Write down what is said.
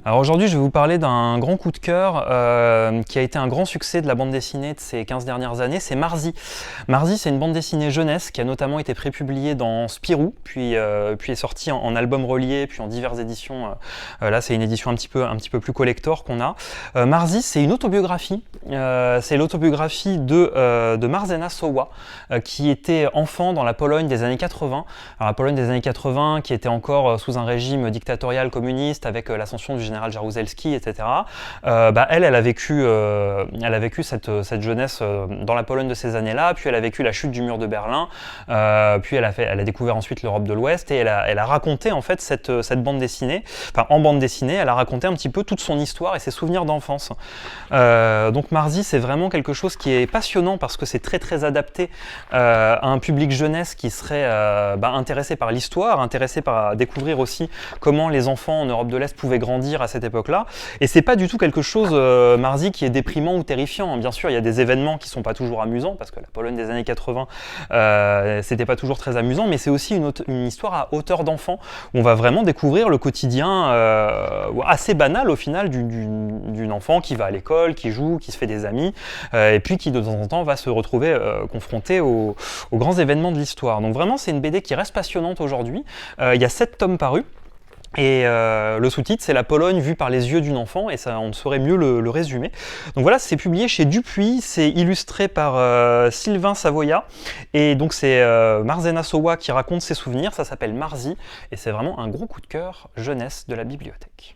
Alors aujourd'hui, je vais vous parler d'un grand coup de cœur qui a été un grand succès de la bande dessinée de ces 15 dernières années, c'est Marzi. Marzi, c'est une bande dessinée jeunesse qui a notamment été prépubliée dans Spirou, puis est sortie en album relié, puis en diverses éditions. Là, c'est une édition un petit peu plus collector qu'on a. Marzi, c'est une autobiographie. C'est l'autobiographie de Marzena Sowa, qui était enfant dans la Pologne des années 80. Alors, la Pologne des années 80, qui était encore sous un régime dictatorial communiste avec l'ascension du général Jaruzelski, etc. Elle a vécu cette jeunesse dans la Pologne de ces années-là, puis elle a vécu la chute du mur de Berlin, puis elle a découvert ensuite l'Europe de l'Ouest, et elle a raconté en fait cette bande dessinée, enfin en bande dessinée, elle a raconté un petit peu toute son histoire et ses souvenirs d'enfance. Donc Marzi, c'est vraiment quelque chose qui est passionnant parce que c'est très adapté à un public jeunesse qui serait intéressé par l'histoire, intéressé par découvrir aussi comment les enfants en Europe de l'Est pouvaient grandir à cette époque-là. Et c'est pas du tout quelque chose, Marzi, qui est déprimant ou terrifiant. Bien sûr, il y a des événements qui sont pas toujours amusants, parce que la Pologne des années 80, c'était pas toujours très amusant, mais c'est aussi une histoire à hauteur d'enfant, où on va vraiment découvrir le quotidien assez banal au final d'une enfant qui va à l'école, qui joue, qui se fait des amis, et puis qui de temps en temps va se retrouver confronté aux grands événements de l'histoire. Donc vraiment, c'est une BD qui reste passionnante aujourd'hui. Il y a 7 tomes parus. Et le sous-titre, c'est La Pologne vue par les yeux d'une enfant, et ça, on ne saurait mieux le résumer. Donc voilà, c'est publié chez Dupuis, c'est illustré par Sylvain Savoya, et donc c'est Marzena Sowa qui raconte ses souvenirs, ça s'appelle Marzi, et c'est vraiment un gros coup de cœur jeunesse de la bibliothèque.